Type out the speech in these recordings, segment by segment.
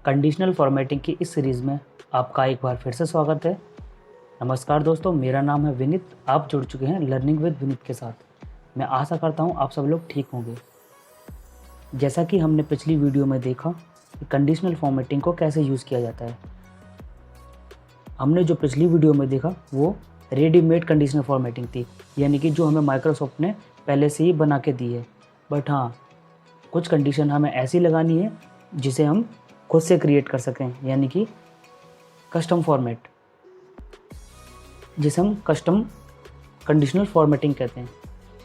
Conditional formatting की इस series में आपका एक बार फिर से स्वागत है। नमस्कार दोस्तों, मेरा नाम है विनीत। आप जुड़ चुके हैं लर्निंग विद विनीत के साथ। मैं आशा करता हूं आप सब लोग ठीक होंगे। जैसा कि हमने पिछली वीडियो में देखा कि कंडीशनल फॉर्मेटिंग को कैसे यूज़ किया जाता है। हमने जो पिछली वीडियो में देखा वो रेडीमेड कंडीशनल फॉर्मेटिंग थी, यानी कि जो हमें माइक्रोसॉफ्ट ने पहले से ही बना के दी है। बट हाँ, कुछ कंडीशन हमें ऐसी लगानी है जिसे हम खुद से क्रिएट कर सकें, यानी कि कस्टम फॉर्मेट, जिसे हम कस्टम कंडीशनल फॉर्मेटिंग कहते हैं।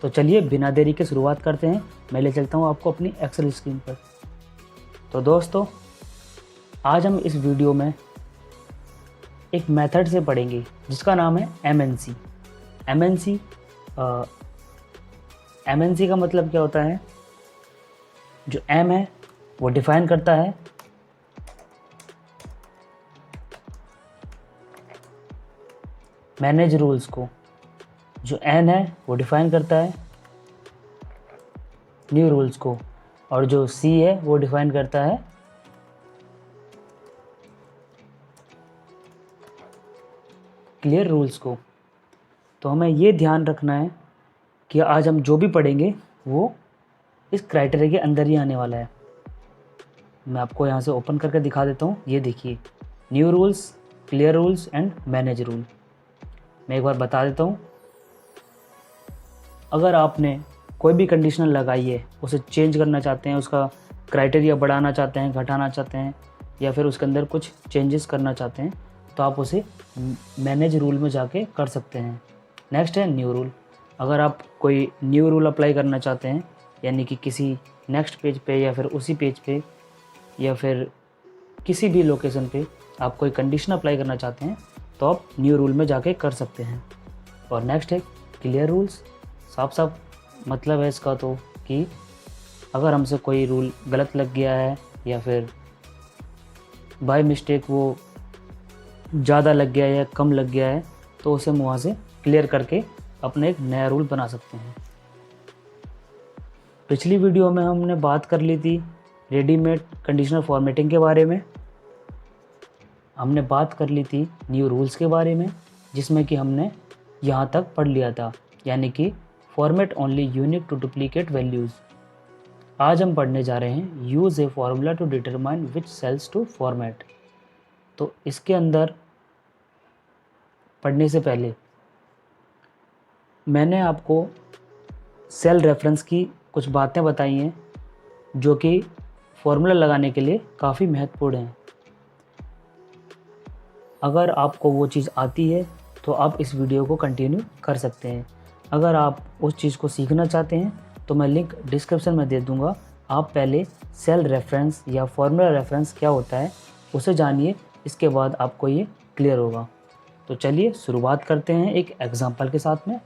तो चलिए बिना देरी के शुरुआत करते हैं। मैं ले चलता हूँ आपको अपनी एक्सेल स्क्रीन पर। तो दोस्तों, आज हम इस वीडियो में एक मेथड से पढ़ेंगे जिसका नाम है MNC। MNC का मतलब क्या होता है? जो M है वो डिफाइन करता है मैनेज रूल्स को, जो N है वो डिफाइन करता है न्यू रूल्स को, और जो C है वो डिफाइन करता है क्लियर रूल्स को। तो हमें ये ध्यान रखना है कि आज हम जो भी पढ़ेंगे वो इस क्राइटेरिया के अंदर ही आने वाला है। मैं आपको यहाँ से ओपन करके दिखा देता हूँ। ये देखिए, new rules, clear rules and manage rule. मैं एक बार बता देता हूँ। अगर आपने कोई भी कंडीशनल लगाई है, उसे चेंज करना चाहते हैं, उसका क्राइटेरिया बढ़ाना चाहते हैं, घटाना चाहते हैं, या फिर उसके अंदर कुछ चेंजेस करना चाहते हैं, तो आप उसे मैनेज रूल में जाके कर सकते हैं। नेक्स्ट है न्यू रूल। अगर आप कोई न्यू रूल अप्लाई करना चाहते हैं, यानी कि किसी नेक्स्ट पेज पे या फिर उसी पेज पे या फिर किसी भी लोकेशन पे आप कोई कंडीशन अप्लाई करना चाहते हैं, तो आप न्यू रूल में जाके कर सकते हैं। और नेक्स्ट है क्लियर रूल्स। साफ साफ मतलब है इसका तो कि अगर हमसे कोई रूल गलत लग गया है या फिर बाय मिस्टेक वो ज़्यादा लग गया है या कम लग गया है, तो उसे हम वहाँ से क्लियर करके अपना एक नया रूल बना सकते हैं। पिछली वीडियो में हमने बात कर ली थी रेडीमेड कंडीशनल फॉर्मेटिंग के बारे में। हमने बात कर ली थी न्यू रूल्स के बारे में, जिसमें कि हमने यहाँ तक पढ़ लिया था, यानी कि format only unique to duplicate values. आज हम पढ़ने जा रहे हैं use a formula to determine which cells to format. तो इसके अंदर पढ़ने से पहले मैंने आपको सेल रेफरेंस की कुछ बातें बताई हैं जो कि फॉर्मूला लगाने के लिए काफ़ी महत्वपूर्ण हैं। अगर आपको वो चीज़ आती है तो आप इस वीडियो को कंटिन्यू कर सकते हैं। अगर आप उस चीज़ को सीखना चाहते हैं तो मैं लिंक डिस्क्रिप्शन में दे दूँगा। आप पहले सेल रेफरेंस या फॉर्मूला रेफरेंस क्या होता है उसे जानिए, इसके बाद आपको ये क्लियर होगा। तो चलिए शुरुआत करते हैं एक एग्जांपल के साथ में।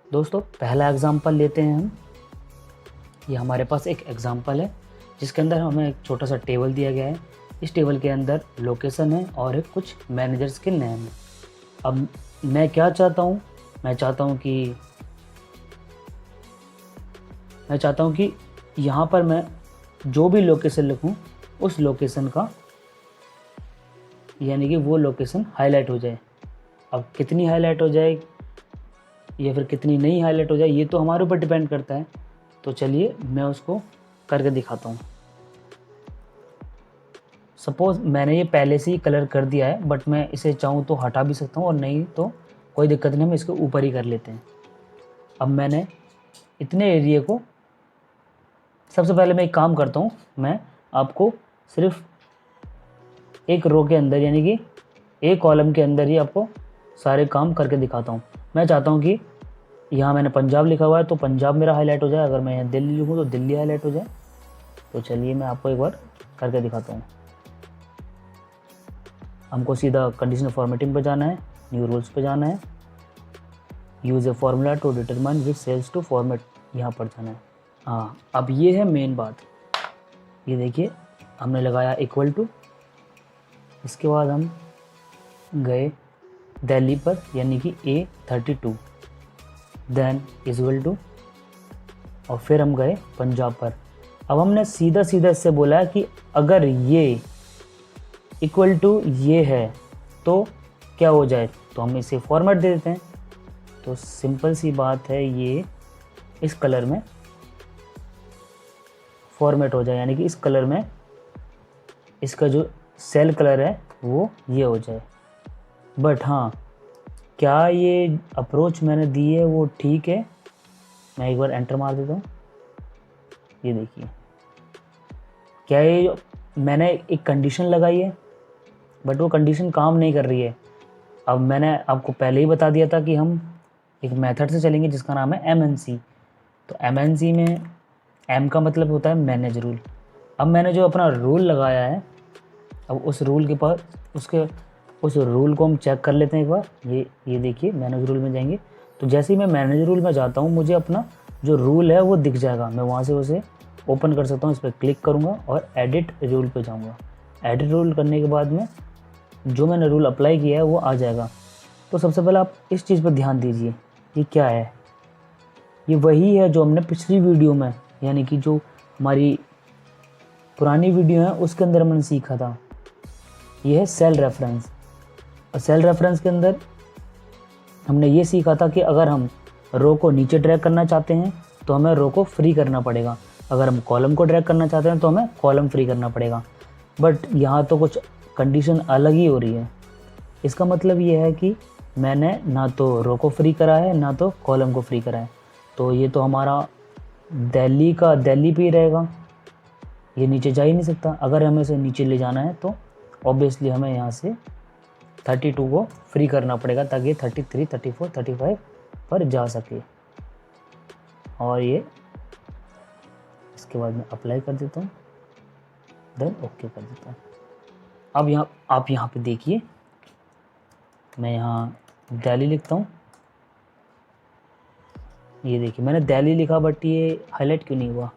दोस्तों, पहला एग्जांपल लेते हैं हम। ये हमारे पास एक एग्जांपल है जिसके अंदर हमें एक छोटा सा टेबल दिया गया है। इस टेबल के अंदर लोकेशन है और एक कुछ मैनेजर्स के नेम है। अब मैं क्या चाहता हूँ, मैं चाहता हूँ कि यहाँ पर मैं जो भी लोकेशन लिखूँ उस लोकेशन का, यानी कि वो लोकेशन हाईलाइट हो जाए। अब कितनी हाईलाइट हो जाए या फिर कितनी नहीं हाईलाइट हो जाए, ये तो हमारे ऊपर डिपेंड करता है। तो चलिए मैं उसको करके दिखाता हूँ। सपोज़ मैंने ये पहले से ही कलर कर दिया है, बट मैं इसे चाहूँ तो हटा भी सकता हूँ, और नहीं तो कोई दिक्कत नहीं, हम इसके ऊपर ही कर लेते हैं। अब मैंने इतने एरिया को, सबसे पहले मैं एक काम करता हूँ, मैं आपको सिर्फ एक रो के अंदर, यानी कि एक कॉलम के अंदर ही आपको सारे काम करके दिखाता हूँ। मैं चाहता हूँ कि यहाँ मैंने पंजाब लिखा हुआ है तो पंजाब मेरा हाईलाइट हो जाए। अगर मैं यहाँ दिल्ली लिखूँ तो दिल्ली हाईलाइट हो जाए। तो चलिए मैं आपको एक बार करके दिखाता हूँ। हमको सीधा कंडीशनल फॉर्मेटिंग पे जाना है, न्यू रूल्स पे जाना है, use a formula to determine which cells to format, यहाँ पर जाना है। हाँ, अब ये है मेन बात। ये देखिए, हमने लगाया इक्वल टू, इसके बाद हम गए दिल्ली पर, यानी कि A32, देन इक्वल टू, और फिर हम गए पंजाब पर, अब हमने सीधा सीधा इससे बोला है कि अगर ये इक्वल टू ये है तो क्या हो जाए, तो हम इसे फॉर्मेट दे देते हैं। तो सिंपल सी बात है, ये इस कलर में फॉर्मेट हो जाए, यानी कि इस कलर में इसका जो सेल कलर है वो ये हो जाए। बट हाँ, क्या ये अप्रोच मैंने दी है वो ठीक है? मैं एक बार एंटर मार देता हूँ। ये देखिए, क्या ये मैंने एक कंडीशन लगाई है बट वो कंडीशन काम नहीं कर रही है। अब मैंने आपको पहले ही बता दिया था कि हम एक मेथड से चलेंगे जिसका नाम है MNC। तो MNC में M का मतलब होता है मैनेज रूल। अब मैंने जो अपना रूल लगाया है, अब उस रूल के पास उस रूल को हम चेक कर लेते हैं एक बार। ये देखिए, मैनेज रूल में जाएंगे तो जैसे ही मैं मैनेज रूल में जाता हूँ मुझे अपना जो रूल है वो दिख जाएगा। मैं वहाँ से उसे ओपन कर सकता हूँ, इस पर क्लिक करूँगा और एडिट रूल पे जाऊँगा। एडिट रूल करने के बाद में जो मैंने रूल अप्लाई किया है वो आ जाएगा। तो सबसे पहले आप इस चीज़ पर ध्यान दीजिए, ये क्या है? ये वही है जो हमने पिछली वीडियो में, यानी कि जो हमारी पुरानी वीडियो है उसके अंदर मैंने सीखा था। ये है सेल रेफरेंस। और सेल रेफरेंस के अंदर हमने ये सीखा था कि अगर हम रो को नीचे ड्रैग करना चाहते हैं तो हमें रो को फ्री करना पड़ेगा, अगर हम कॉलम को ड्रैग करना चाहते हैं तो हमें कॉलम फ्री करना पड़ेगा। बट यहाँ तो कुछ कंडीशन अलग ही हो रही है। इसका मतलब ये है कि मैंने ना तो रो को फ्री करा है ना तो कॉलम को फ्री करा है, तो ये तो हमारा दिल्ली का दिल्ली पे ही रहेगा, ये नीचे जा ही नहीं सकता। अगर हमें इसे नीचे ले जाना है तो ऑब्वियसली हमें यहाँ से 32 को फ्री करना पड़ेगा ताकि 33, 34, 35 पर जा सके। और ये इसके बाद मैं अप्लाई कर देता हूँ, देन ओके कर देता हूँ। अब आप यहाँ पे देखिए, मैं यहाँ दिल्ली लिखता हूँ। ये देखिए मैंने दिल्ली लिखा बट ये हाईलाइट क्यों नहीं हुआ?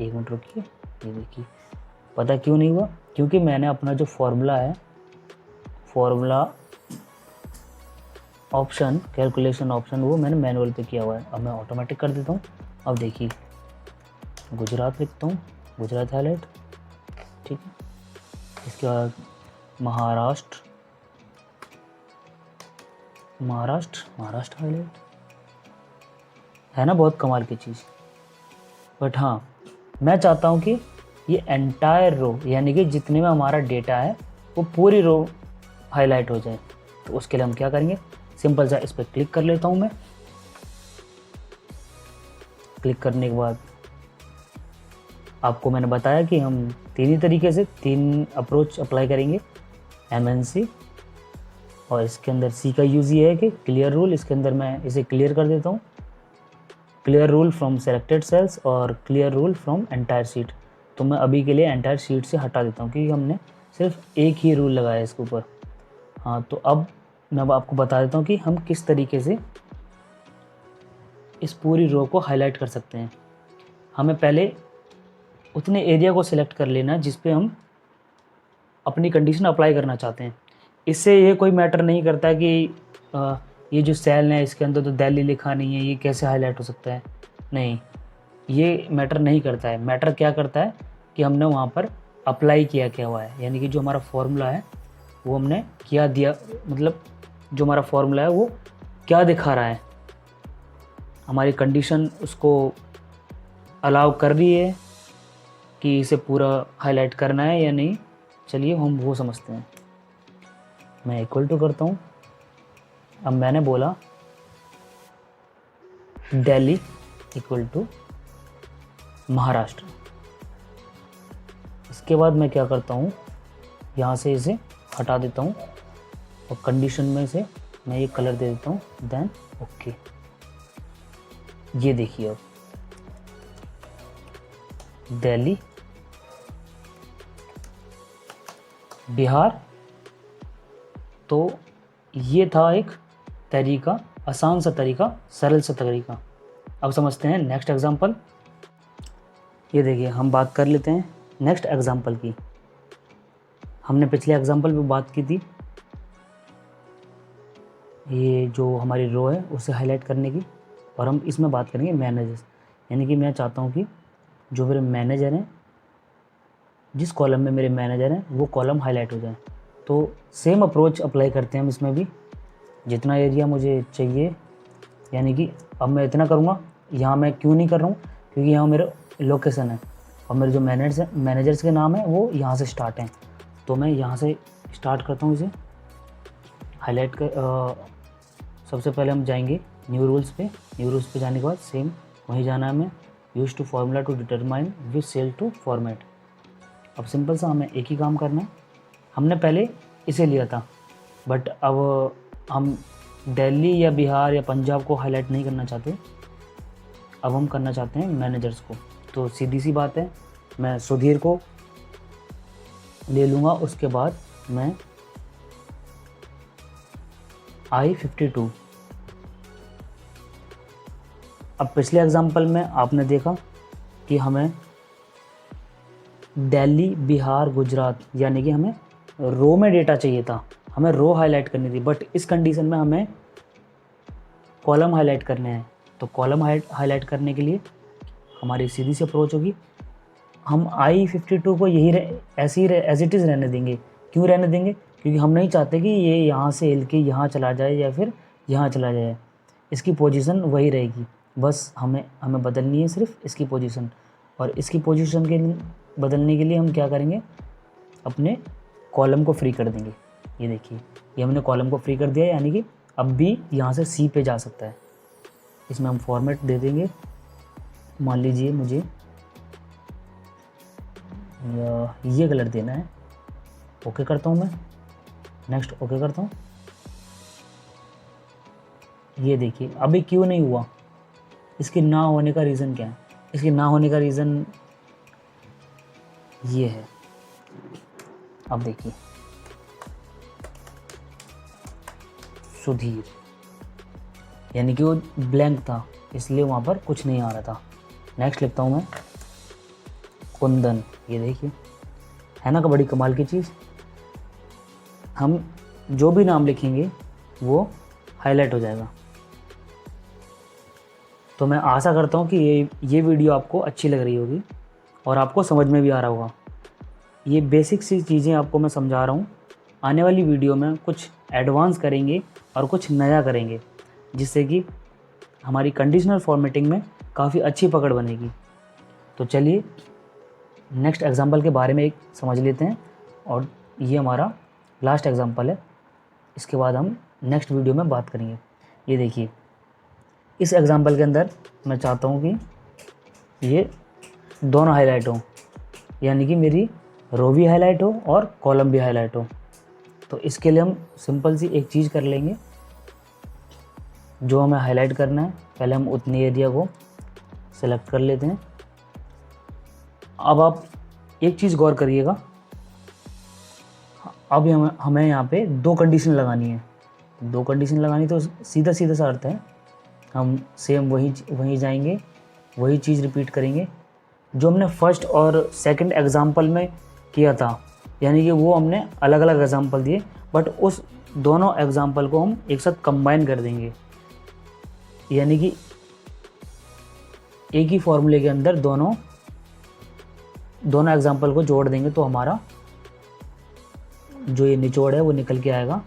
एक मिनट रुकिए। ये देखिए, पता क्यों नहीं हुआ? क्योंकि मैंने अपना जो फॉर्मूला है, फॉर्मूला ऑप्शन, कैलकुलेशन ऑप्शन, वो मैंने मैनुअल पे किया हुआ है। अब मैं ऑटोमेटिक कर देता हूँ। अब देखिए, गुजरात लिखता हूँ, गुजरात हाईलाइट, ठीक है। इसके बाद महाराष्ट्र, महाराष्ट्र हाईलाइट है ना, बहुत कमाल की चीज़। बट हाँ, मैं चाहता हूँ कि ये एंटायर रो, यानी कि जितने में हमारा डेटा है वो पूरी रो हाईलाइट हो जाए। तो उसके लिए हम क्या करेंगे, सिंपल सा इस पर क्लिक कर लेता हूँ मैं। क्लिक करने के बाद आपको मैंने बताया कि हम तीन ही तरीके से 3 अप्रोच अप्लाई करेंगे, MNC। और इसके अंदर C का यूज़ ये है कि क्लियर रूल, इसके अंदर मैं इसे क्लियर कर देता हूँ, clear rule from selected cells और clear rule from entire sheet. तो मैं अभी के लिए एंटायर शीट से हटा देता हूँ क्योंकि हमने सिर्फ एक ही रूल लगाया है इसके ऊपर। हाँ, तो अब मैं आपको बता देता हूँ कि हम किस तरीके से इस पूरी रो को हाईलाइट कर सकते हैं। हमें पहले उतने एरिया को सिलेक्ट कर लेना जिस पे हम अपनी कंडीशन अप्लाई करना चाहते हैं। इससे ये कोई मैटर नहीं करता कि ये जो सेल है इसके अंदर तो दिल्ली लिखा नहीं है, ये कैसे हाईलाइट हो सकता है। नहीं, ये मैटर नहीं करता है। मैटर क्या करता है कि हमने वहाँ पर अप्लाई किया क्या हुआ है, यानी कि जो हमारा फॉर्मूला है वो हमने क्या दिया, मतलब जो हमारा फॉर्मूला है वो क्या दिखा रहा है, हमारी कंडीशन उसको अलाउ कर रही है कि इसे पूरा हाईलाइट करना है या नहीं। चलिए हम वो समझते हैं। मैं इक्वल टू करता हूँ। अब मैंने बोला दिल्ली इक्वल टू महाराष्ट्र। इसके बाद मैं क्या करता हूँ, यहाँ से इसे हटा देता हूँ और कंडीशन में से मैं ये कलर दे देता हूँ, देन ओके। ये देखिए, अब दिल्ली, बिहार। तो ये था एक तरीका, आसान सा तरीका, सरल सा तरीका। अब समझते हैं नेक्स्ट एग्जांपल। ये देखिए, हम बात कर लेते हैं नेक्स्ट एग्जांपल की। हमने पिछले एग्जांपल में बात की थी ये जो हमारी रो है उसे हाईलाइट करने की, और हम इसमें बात करेंगे मैनेजेस। यानी कि मैं चाहता हूँ कि जो मेरे मैनेजर हैं, जिस कॉलम में मेरे मैनेजर हैं वो कॉलम हाईलाइट हो जाए। तो सेम अप्रोच अप्लाई करते हैं हम इसमें भी। जितना एरिया मुझे चाहिए, यानी कि अब मैं इतना करूँगा, यहाँ मैं क्यों नहीं कर रहा हूँ, क्योंकि यहाँ मेरा लोकेशन है और मेरे जो मैनेजर्स के नाम है वो यहाँ से स्टार्ट हैं। तो मैं यहाँ से स्टार्ट करता हूँ इसे हाईलाइट कर। सबसे पहले हम जाएंगे न्यू रूल्स पे। न्यू रूल्स पे जाने के बाद सेम वहीं जाना है हमें, use to formula to determine which cell to format. अब सिंपल सा हमें एक ही काम करना है। हमने पहले इसे लिया था, बट अब हम दिल्ली या बिहार या पंजाब को हाईलाइट नहीं करना चाहते, अब हम करना चाहते हैं मैनेजर्स को। तो सीधी सी बात है, मैं सुधीर को ले लूँगा, उसके बाद मैं I-52। अब पिछले एग्जांपल में आपने देखा कि हमें दिल्ली, बिहार, गुजरात, यानी कि हमें रो में डेटा चाहिए था, हमें रो हाईलाइट करनी थी। बट इस कंडीशन में हमें कॉलम हाईलाइट करने हैं। तो कॉलम हाईलाइट करने के लिए हमारी सीधी सी अप्रोच होगी, हम I-52 को ऐसे ही एज इट इज़ रहने देंगे। क्यों रहने देंगे? क्योंकि हम नहीं चाहते कि ये यहाँ से हिल के यहाँ चला जाए या फिर यहाँ चला जाए। इसकी पोजीशन वही रहेगी, बस हमें बदलनी है सिर्फ इसकी पोजीशन। और इसकी पोजीशन के बदलने के लिए हम क्या करेंगे, अपने कॉलम को फ्री कर देंगे। ये देखिए, ये हमने कॉलम को फ्री कर दिया, यानी कि अब भी यहाँ से सी पे जा सकता है। इसमें हम फॉर्मेट दे देंगे, मान लीजिए मुझे ये कलर देना है। ओके करता हूँ मैं, नेक्स्ट ओके करता हूँ। ये देखिए अभी क्यों नहीं हुआ, इसके ना होने का रीज़न क्या है? इसके ना होने का रीज़न ये है। अब देखिए सुधीर, यानी कि वो ब्लैंक था, इसलिए वहाँ पर कुछ नहीं आ रहा था। नेक्स्ट लिखता हूँ मैं कुंदन। ये देखिए, है ना बड़ी कमाल की चीज़। हम जो भी नाम लिखेंगे वो हाईलाइट हो जाएगा। तो मैं आशा करता हूँ कि ये वीडियो आपको अच्छी लग रही होगी और आपको समझ में भी आ रहा होगा। ये बेसिक सी चीज़ें आपको मैं समझा रहा हूँ। आने वाली वीडियो में कुछ एडवांस करेंगे और कुछ नया करेंगे, जिससे कि हमारी कंडीशनल फॉर्मेटिंग में काफ़ी अच्छी पकड़ बनेगी। तो चलिए नेक्स्ट एग्जांपल के बारे में एक समझ लेते हैं, और ये हमारा लास्ट एग्जांपल है। इसके बाद हम नेक्स्ट वीडियो में बात करेंगे। ये देखिए, इस एग्जांपल के अंदर मैं चाहता हूँ कि ये दोनों हाईलाइट हो, यानी कि मेरी रो भी हाईलाइट हो और कॉलम भी हाईलाइट हो। तो इसके लिए हम सिंपल सी एक चीज़ कर लेंगे। जो हमें हाईलाइट करना है, पहले हम उतनी एरिया को सेलेक्ट कर लेते हैं। अब आप एक चीज़ गौर करिएगा, अब हमें यहाँ पे दो कंडीशन लगानी है। दो कंडीशन लगानी तो सीधा सीधा सा अर्थ है, हम सेम वहीं जाएंगे, वही चीज़ रिपीट करेंगे जो हमने फर्स्ट और सेकंड एग्जांपल में किया था। यानी कि वो हमने अलग अलग एग्जांपल दिए, बट उस दोनों एग्जांपल को हम एक साथ कंबाइन कर देंगे। यानी कि एक ही फॉर्मूले के अंदर दोनों एग्जांपल को जोड़ देंगे, तो हमारा जो ये निचोड़ है वो निकल के आएगा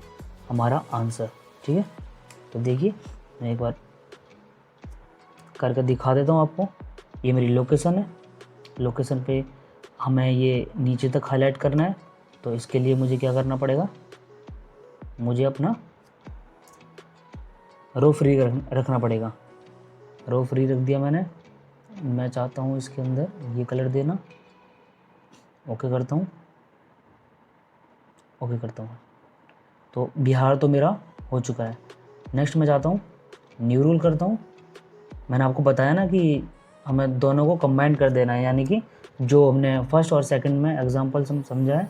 हमारा आंसर। ठीक है, तो देखिए मैं एक बार करके दिखा देता हूँ आपको। ये मेरी लोकेशन है, लोकेशन पे हमें ये नीचे तक हाईलाइट करना है। तो इसके लिए मुझे क्या करना पड़ेगा, मुझे अपना रो फ्री रखना पड़ेगा। रो फ्री रख दिया मैंने। मैं चाहता हूँ इसके अंदर ये कलर देना। ओके करता हूँ, ओके करता हूँ। तो बिहार तो मेरा हो चुका है। नेक्स्ट मैं चाहता हूँ न्यू रूल करता हूँ। मैंने आपको बताया ना कि हमें दोनों को कंबाइन कर देना है, यानी कि जो हमने फर्स्ट और सेकंड में एग्जांपल समझा है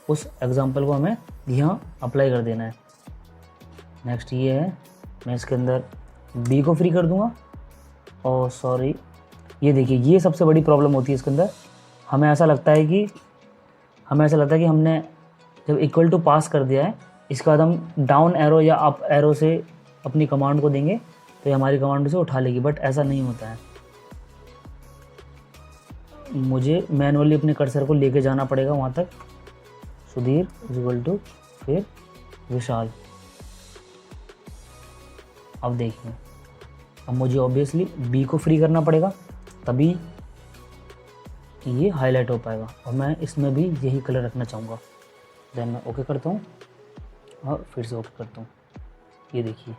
उस एग्जांपल को हमें यहाँ अप्लाई कर देना है। नेक्स्ट ये है, मैं इसके अंदर बी को फ्री कर दूँगा। और सॉरी, ये देखिए, ये सबसे बड़ी प्रॉब्लम होती है इसके अंदर। हमें ऐसा लगता है कि हमने जब इक्वल टू पास कर दिया है, इसके बाद हम डाउन एरो या अप एरो से अपनी कमांड को देंगे तो ये हमारी कमांड से उठा लेगी, बट ऐसा नहीं होता है। मुझे मैनुअली अपने कर्सर को लेके जाना पड़ेगा वहाँ तक। सुधीर इक्वल टू फिर विशाल। अब देखिए, अब मुझे ऑब्वियसली बी को फ्री करना पड़ेगा, तभी ये हाईलाइट हो पाएगा। और मैं इसमें भी यही कलर रखना चाहूँगा। देन मैं ओके करता हूँ और फिर से ओके करता हूँ। ये देखिए,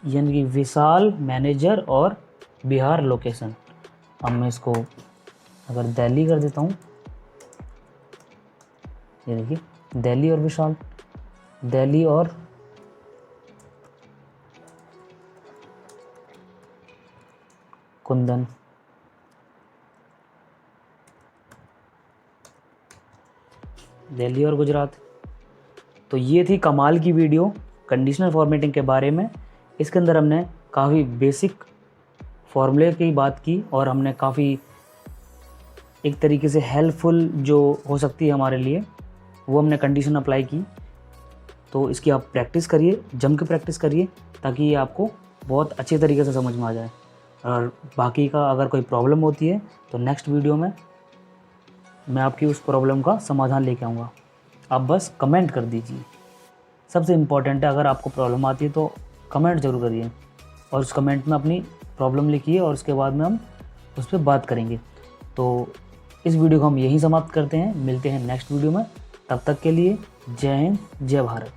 यानी कि विशाल मैनेजर और बिहार लोकेशन। अब मैं इसको अगर दिल्ली कर देता हूँ, ये देखिए दिल्ली और विशाल, दिल्ली और कुंदन। दिल्ली और गुजरात। तो ये थी कमाल की वीडियो कंडीशनल फॉर्मेटिंग के बारे में। इसके अंदर हमने काफ़ी बेसिक फॉर्मूले की बात की और हमने काफ़ी एक तरीके से हेल्पफुल जो हो सकती है हमारे लिए, वो हमने कंडीशन अप्लाई की। तो इसकी आप प्रैक्टिस करिए, जम के प्रैक्टिस करिए, ताकि ये आपको बहुत अच्छे तरीके से समझ में आ जाए। और बाकी का अगर कोई प्रॉब्लम होती है तो नेक्स्ट वीडियो में मैं आपकी उस प्रॉब्लम का समाधान लेके आऊँगा। आप बस कमेंट कर दीजिए। सबसे इम्पॉर्टेंट है, अगर आपको प्रॉब्लम आती है तो कमेंट ज़रूर करिए और उस कमेंट में अपनी प्रॉब्लम लिखिए और उसके बाद में हम उस पर बात करेंगे। तो इस वीडियो को हम यहीं समाप्त करते हैं, मिलते हैं नेक्स्ट वीडियो में। तब तक के लिए जय हिंद, जय भारत।